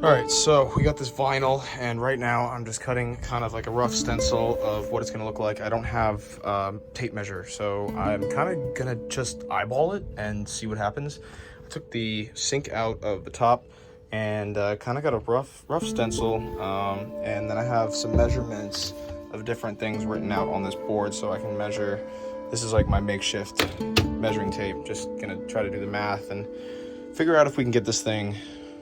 All right, so we got this vinyl, and right now I'm just cutting kind of like a rough stencil of what it's gonna look like. I don't have tape measure, so I'm kind of gonna just eyeball it and see what happens. I took the sink out of the top and kind of got a rough stencil, and then I have some measurements of different things written out on this board so I can measure. This is like my makeshift measuring tape. Just gonna try to do the math and figure out if we can get this thing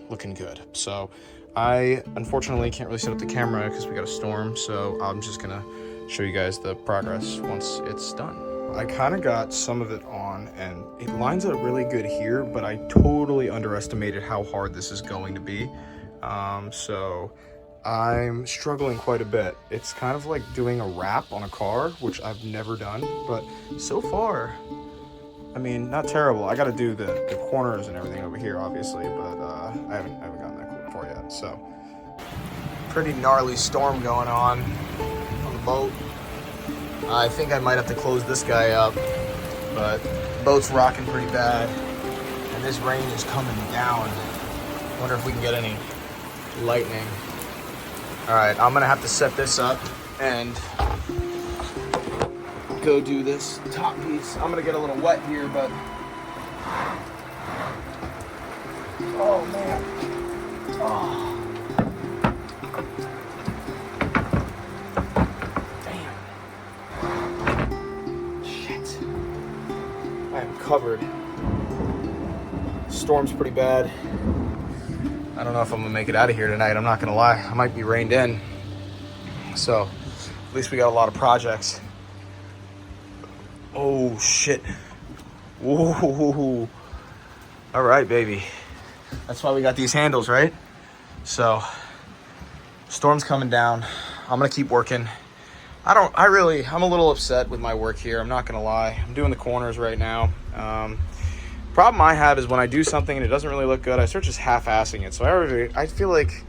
looking good. So I unfortunately can't really set up the camera because we got a storm, so I'm just gonna show you guys the progress once it's done. I kind of got some of it on and it lines up really good here, but I totally underestimated how hard this is going to be. So I'm struggling quite a bit. It's kind of like doing a wrap on a car, which I've never done, but so far, I mean, not terrible. I got to do the corners and everything over here, obviously, but I haven't gotten that far yet. So, pretty gnarly storm going on the boat. I think I might have to close this guy up, but the boat's rocking pretty bad, and this rain is coming down. Wonder if we can get any lightning. All right, I'm gonna have to set this up and go do this top piece. I'm gonna get a little wet here, but oh man, oh damn, shit, I am covered. Storm's pretty bad. I don't know if I'm gonna make it out of here tonight. I'm not gonna lie, I might be rained in. So at least we got a lot of projects. Oh shit. Whoa. All right, baby. That's why we got these handles, right? So storm's coming down. I'm gonna keep working. I'm a little upset with my work here. I'm not gonna lie. I'm doing the corners right now. Problem I have is when I do something and it doesn't really look good, I start just half-assing it. So I feel like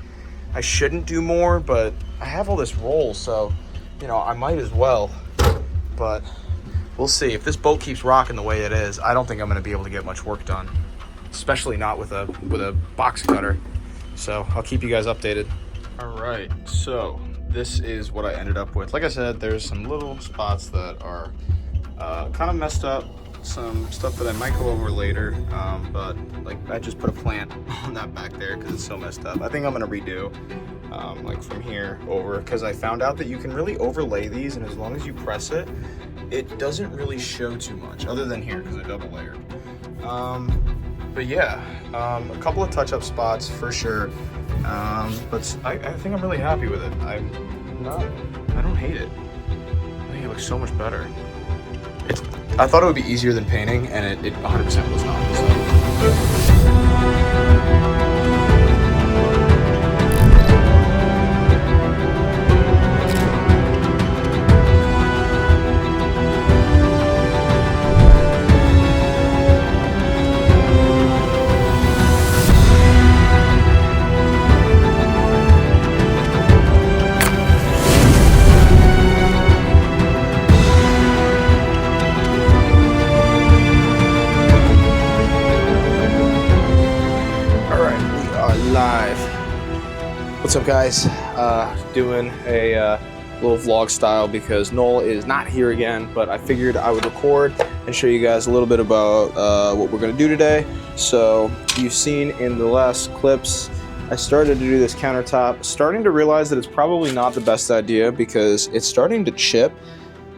I shouldn't do more, but I have all this roll, so you know, I might as well. But we'll see. If this boat keeps rocking the way it is, I don't think I'm going to be able to get much work done, especially not with a box cutter. So I'll keep you guys updated. All right, so this is what I ended up with. Like I said, there's some little spots that are kind of messed up, some stuff that I might go over later, but like I just put a plant on that back there because it's so messed up. I think I'm going to redo like from here over, because I found out that you can really overlay these, and as long as you press it, it doesn't really show too much, other than here because I double layered. But yeah, a couple of touch-up spots for sure. But I think I'm really happy with it. I don't hate it. I think it looks so much better. I thought it would be easier than painting, and it 100% was not. So. Live. What's up, guys? Doing a little vlog style because Noel is not here again, but I figured I would record and show you guys a little bit about what we're gonna do today. So you've seen in the last clips, I started to do this countertop, starting to realize that it's probably not the best idea because it's starting to chip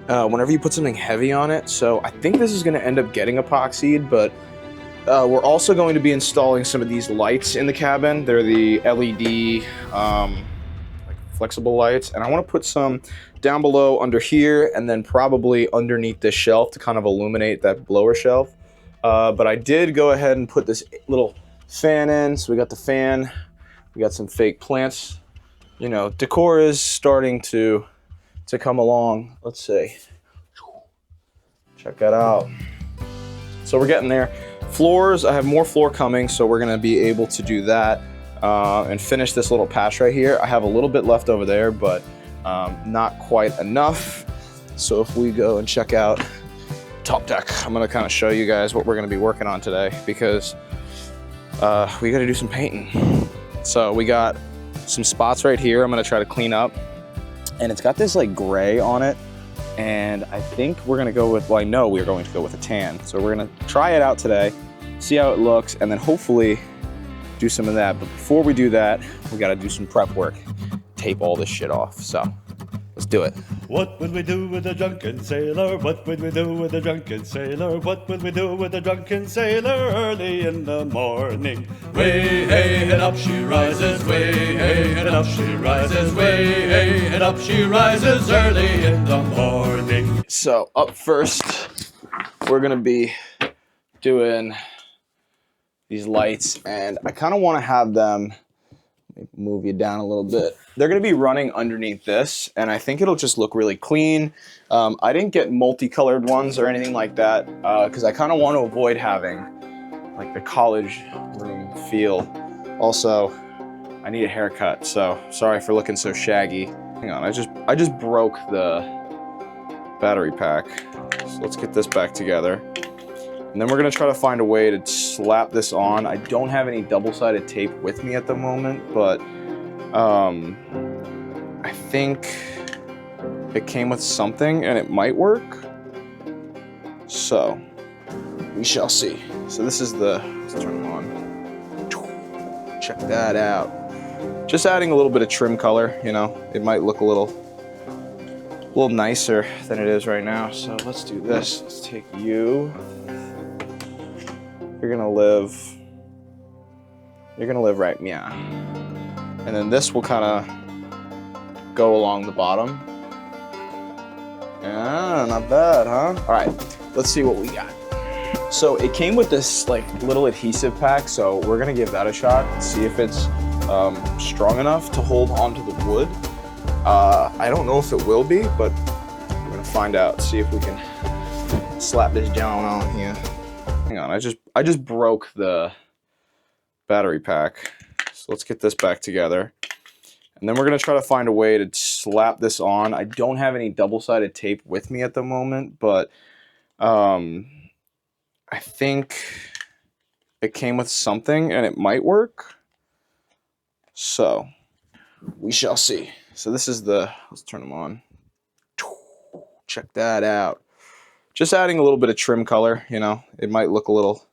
whenever you put something heavy on it. So I think this is gonna end up getting epoxied, but we're also going to be installing some of these lights in the cabin. They're the LED like flexible lights, and I want to put some down below under here and then probably underneath this shelf to kind of illuminate that blower shelf. But I did go ahead and put this little fan in. So we got the fan, we got some fake plants. You know, decor is starting to come along. Let's see. Check that out. So we're getting there. Floors, I have more floor coming, so we're gonna be able to do that and finish this little patch right here. I have a little bit left over there, but not quite enough. So if we go and check out top deck, I'm gonna kind of show you guys what we're gonna be working on today, because we gotta do some painting. So we got some spots right here I'm gonna try to clean up. And it's got this like gray on it. And I think we're gonna go with, well, I know we're going to go with a tan. So we're gonna try it out today, see how it looks, and then hopefully do some of that. But before we do that, we gotta do some prep work, tape all this shit off. So let's do it. What would we do with a drunken sailor? What would we do with a drunken sailor? What would we do with a drunken sailor early in the morning? Way hey and up she rises, way hey and up she rises, way hey and up she rises early in the morning. So up first, we're gonna be doing these lights, and I kind of want to have them, move you down a little bit. They're going to be running underneath this, and I think it'll just look really clean. I didn't get multicolored ones or anything like that because I kind of want to avoid having like the college room feel. Also, I need a haircut, so sorry for looking so shaggy. Hang on, I just broke the battery pack. So let's get this back together. And then we're gonna try to find a way to slap this on. I don't have any double-sided tape with me at the moment, but I think it came with something and it might work. So we shall see. So this is the, let's turn it on. Check that out. Just adding a little bit of trim color, you know, it might look a little nicer than it is right now. So let's do this. Let's take you. You're gonna live right, yeah. And then this will kind of go along the bottom. Yeah, not bad, huh? All right, let's see what we got. So it came with this like little adhesive pack, so we're gonna give that a shot and see if it's strong enough to hold onto the wood. I don't know if it will be, but we're gonna find out, see if we can slap this down on here. Hang on, I just broke the battery pack. So let's get this back together. And then we're gonna try to find a way to slap this on. I don't have any double-sided tape with me at the moment, but I think it came with something and it might work. So we shall see. So this is the, let's turn them on. Check that out. Just adding a little bit of trim color, you know, it might look a little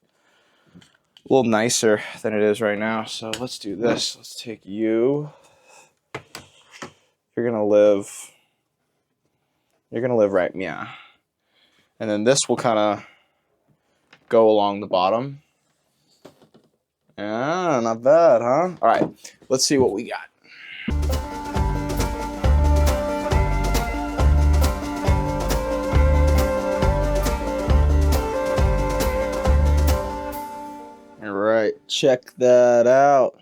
nicer than it is right now. So let's do this. Let's take you. You're gonna live right, yeah. And then this will kind of go along the bottom. Yeah, not bad, huh? All right, let's see what we got. Check that out.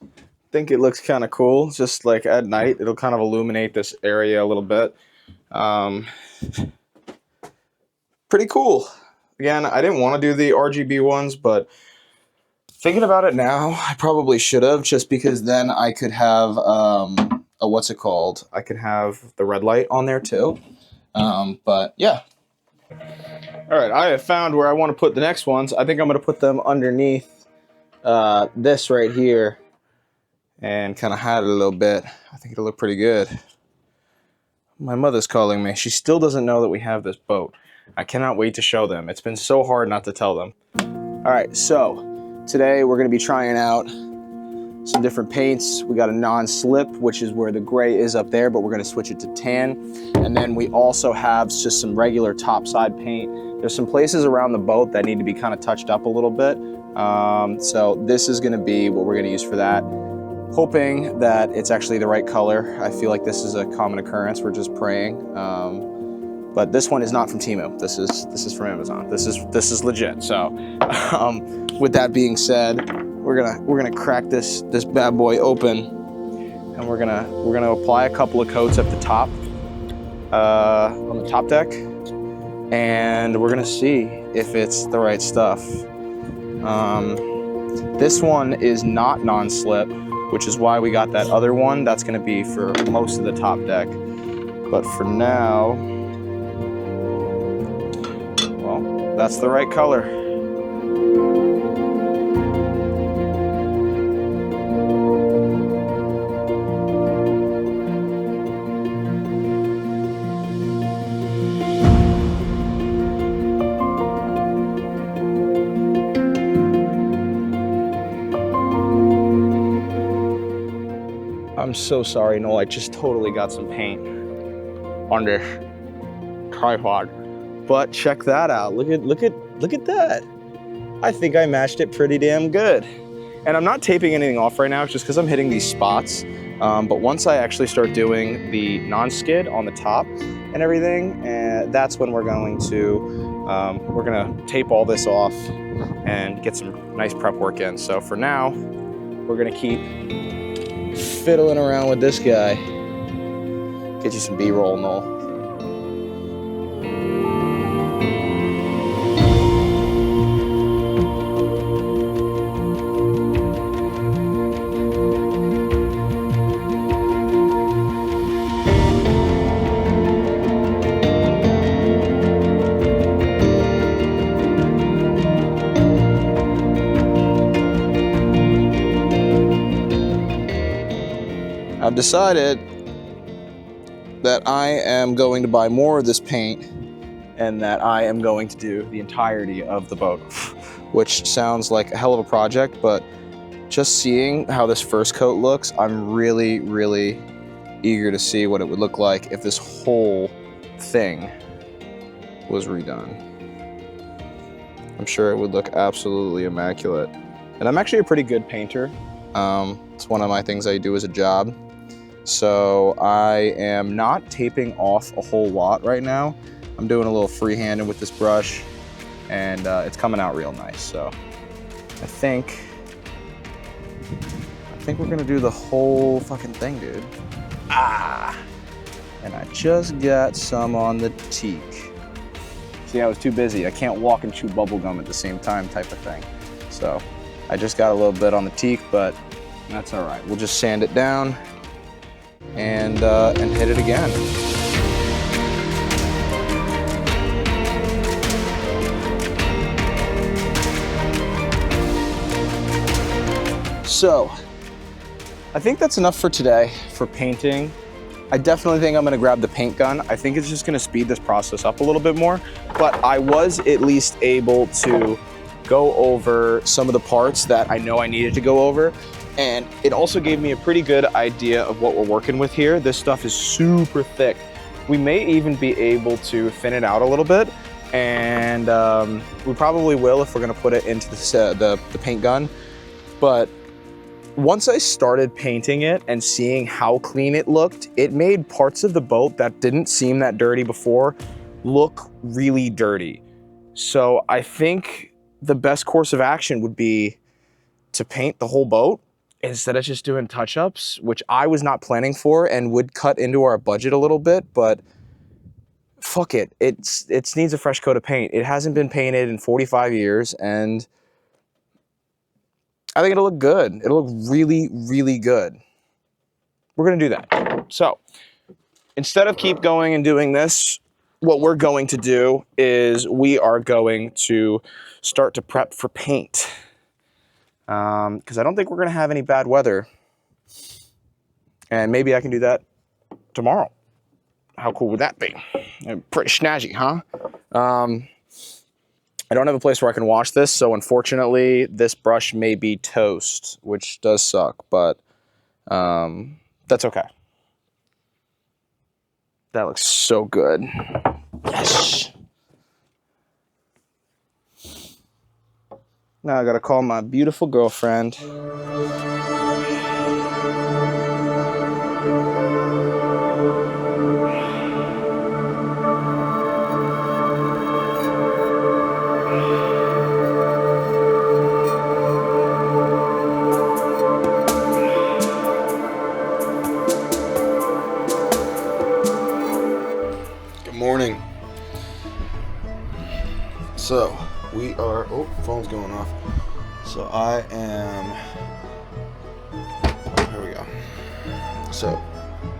I think it looks kind of cool. Just like at night, it'll kind of illuminate this area a little bit. Pretty cool. Again, I didn't want to do the RGB ones, but thinking about it now, I probably should have, just because then I could have what's it called? I could have the red light on there too. But yeah. All right, I have found where I want to put the next ones. I think I'm going to put them underneath this right here and kind of hide it a little bit. I think it'll look pretty good. My mother's calling me. She still doesn't know that we have this boat. I cannot wait to show them. It's been so hard not to tell them. All right, so today we're going to be trying out some different paints. We got a non-slip, which is where the gray is up there, but we're going to switch it to tan. And then we also have just some regular topside paint. There's some places around the boat that need to be kind of touched up a little bit. So this is going to be what we're going to use for that. Hoping that it's actually the right color. I feel like this is a common occurrence. We're just praying. But this one is not from Temu. This is from Amazon. This is legit. So with that being said, we're gonna crack this bad boy open, and we're gonna apply a couple of coats at the top on the top deck, and we're gonna see if it's the right stuff. This one is not non-slip, which is why we got that other one. That's gonna be for most of the top deck. But for now, well, that's the right color. I'm so sorry, Noel. I just totally got some paint on this tripod. But check that out. Look at that. I think I matched it pretty damn good. And I'm not taping anything off right now just because I'm hitting these spots. But once I actually start doing the non-skid on the top and everything, that's when we're going to tape all this off and get some nice prep work in. So for now, we're gonna keep fiddling around with this guy. Get you some B-roll, Noel. I've decided that I am going to buy more of this paint and that I am going to do the entirety of the boat, which sounds like a hell of a project, but just seeing how this first coat looks, I'm really, really eager to see what it would look like if this whole thing was redone. I'm sure it would look absolutely immaculate. And I'm actually a pretty good painter. It's one of my things I do as a job. So I am not taping off a whole lot right now. I'm doing a little freehanding with this brush and it's coming out real nice. So I think we're gonna do the whole fucking thing, dude. And I just got some on the teak. See, I was too busy. I can't walk and chew bubble gum at the same time type of thing. So I just got a little bit on the teak, but that's all right. We'll just sand it down and hit it again. So, I think that's enough for today for painting. I definitely think I'm gonna grab the paint gun. I think it's just gonna speed this process up a little bit more, but I was at least able to go over some of the parts that I know I needed to go over. And it also gave me a pretty good idea of what we're working with here. This stuff is super thick. We may even be able to thin it out a little bit, and we probably will if we're gonna put it into the paint gun. But once I started painting it and seeing how clean it looked, it made parts of the boat that didn't seem that dirty before look really dirty. So I think the best course of action would be to paint the whole boat instead of just doing touch-ups, which I was not planning for and would cut into our budget a little bit, but fuck it. It needs a fresh coat of paint. It hasn't been painted in 45 years, and I think it'll look good. It'll look really, really good. We're gonna do that. So instead of keep going and doing this, what we're going to do is we are going to start to prep for paint. Because I don't think we're going to have any bad weather. And maybe I can do that tomorrow. How cool would that be? Pretty snazzy, huh? I don't have a place where I can wash this, so unfortunately, this brush may be toast, which does suck, but that's okay. That looks so good. Yes! Now I gotta call my beautiful girlfriend. Good morning. So we are, oh, phone's going off. So I am, here we go. So,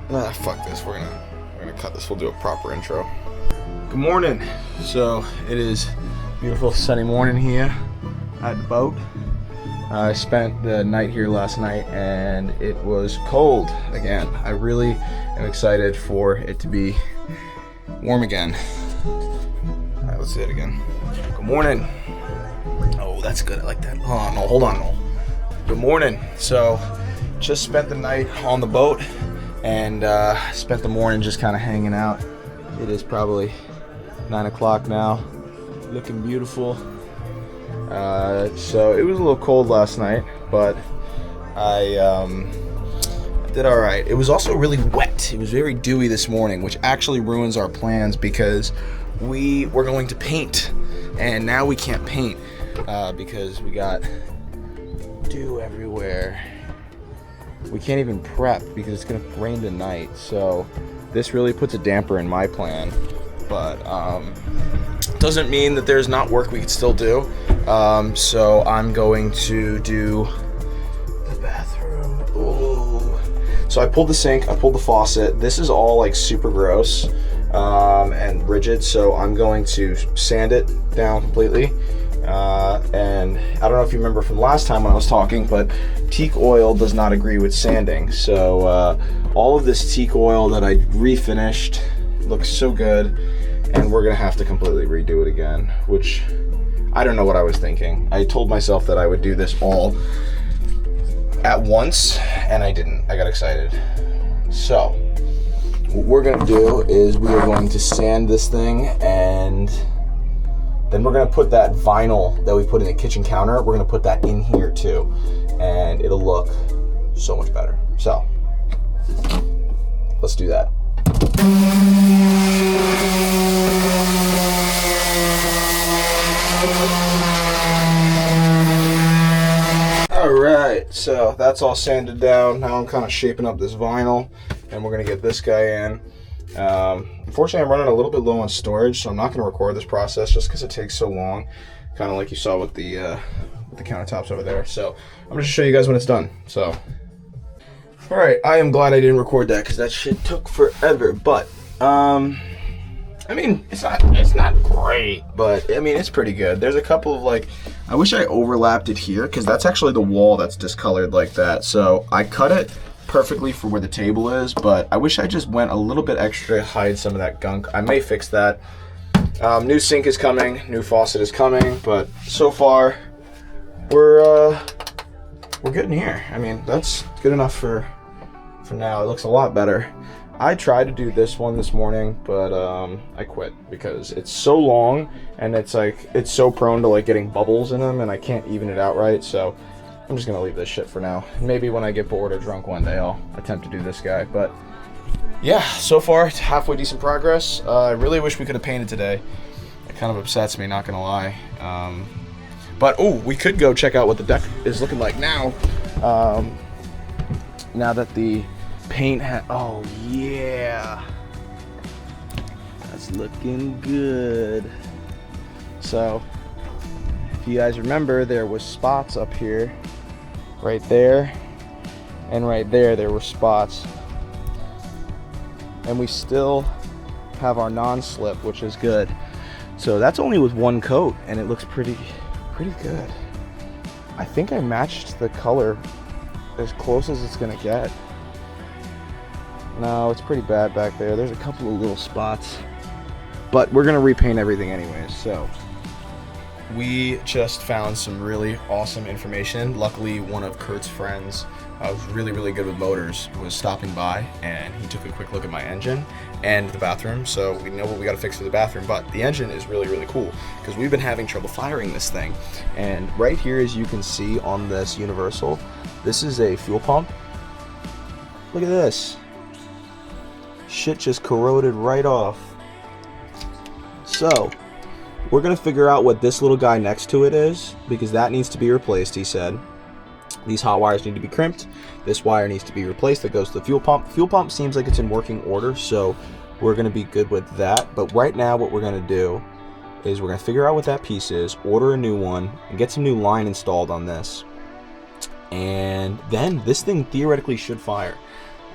fuck this, we're gonna cut this, we'll do a proper intro. Good morning. So it is beautiful sunny morning here at the boat. I spent the night here last night and it was cold again. I really am excited for it to be warm again. All right, let's do it again. Good morning. Oh, that's good. I like that. Oh, no, hold on. No. Good morning. So just spent the night on the boat and spent the morning just kind of hanging out. It is probably 9 o'clock now, looking beautiful. So it was a little cold last night, but I did all right. It was also really wet. It was very dewy this morning, which actually ruins our plans because we were going to paint, and now we can't paint because we got dew everywhere. We can't even prep because it's gonna rain tonight, so this really puts a damper in my plan, but doesn't mean that there's not work we could still do. So I'm going to do the bathroom. Ooh. So I pulled the sink, I pulled the faucet. This is all like super gross and rigid, so I'm going to sand it down completely. And I don't know if you remember from last time when I was talking, but teak oil does not agree with sanding. So all of this teak oil that I refinished looks so good, and we're gonna have to completely redo it again, which I don't know what I was thinking. I told myself that I would do this all at once, and I didn't. I got excited. So what we're gonna do is we are going to sand this thing, and then we're gonna put that vinyl that we put in the kitchen counter, we're gonna put that in here too, and it'll look so much better. So let's do that. All right, so that's all sanded down. Now I'm kind of shaping up this vinyl, and we're gonna get this guy in. Unfortunately, I'm running a little bit low on storage, so I'm not going to record this process just because it takes so long, kind of like you saw with the countertops over there. So I'm going to show you guys when it's done. So, all right, I am glad I didn't record that because that shit took forever. But I mean, it's not great, but I mean, it's pretty good. There's a couple of like, I wish I overlapped it here because that's actually the wall that's discolored like that. So I cut it perfectly for where the table is, but I wish I just went a little bit extra to hide some of that gunk. I may fix that. New sink is coming, new faucet is coming, but so far we're getting here. I mean, that's good enough for now. It looks a lot better. I tried to do this one this morning, but I quit because it's so long and it's so prone to like getting bubbles in them, and I can't even it out right. So I'm just gonna leave this shit for now. Maybe when I get bored or drunk one day, I'll attempt to do this guy. But yeah, so far it's halfway decent progress. I really wish we could have painted today. It kind of upsets me, not gonna lie. But oh, we could go check out what the deck is looking like now. Now that the paint oh yeah, that's looking good. So if you guys remember, there was spots up here. Right there and right there were spots, and we still have our non-slip, which is good. So that's only with one coat, and it looks pretty good. I think I matched the color as close as it's gonna get. No, it's pretty bad back there. There's a couple of little spots, but we're gonna repaint everything anyways. So we just found some really awesome information. Luckily, one of Kurt's friends who's really good with motors was stopping by, and he took a quick look at my engine and the bathroom, so we know what we got to fix for the bathroom. But the engine is really cool because we've been having trouble firing this thing. And right here, as you can see on this universal, this is a fuel pump. Look at this. Shit just corroded right off. So we're gonna figure out what this little guy next to it is, because that needs to be replaced, he said. These hot wires need to be crimped. This wire needs to be replaced that goes to the fuel pump. Fuel pump seems like it's in working order, so we're gonna be good with that. But right now what we're gonna do is we're gonna figure out what that piece is, order a new one, and get some new line installed on this. And then this thing theoretically should fire.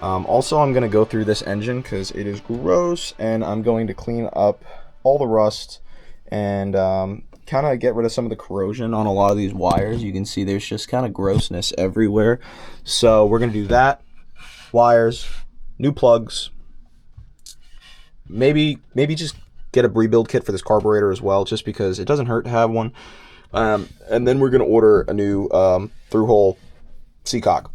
Also, I'm gonna go through this engine because it is gross, and I'm going to clean up all the rust and kind of get rid of some of the corrosion on a lot of these wires. You can see there's just kind of grossness everywhere. So we're going to do that. Wires, new plugs, maybe just get a rebuild kit for this carburetor as well, just because it doesn't hurt to have one. And then we're going to order a new through-hole seacock.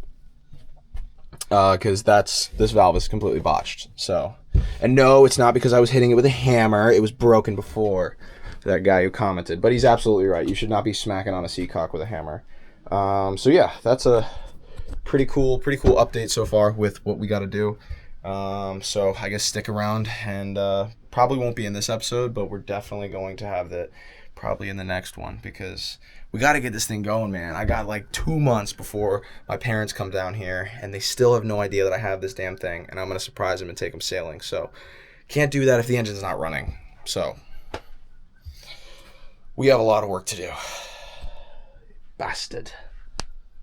because this valve is completely botched. So, and no, it's not because I was hitting it with a hammer. It was broken before. That guy who commented, but he's absolutely right. You should not be smacking on a seacock with a hammer. So yeah, that's a pretty cool update so far with what we got to do. So I guess stick around, and probably won't be in this episode, but we're definitely going to have that probably in the next one, because we got to get this thing going, man. I got like 2 months before my parents come down here, and they still have no idea that I have this damn thing, and I'm going to surprise them and take them sailing. So can't do that if the engine's not running. So we have a lot of work to do. Bastard.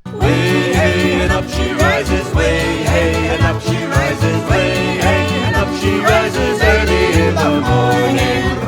Way, hey, and up she rises, way,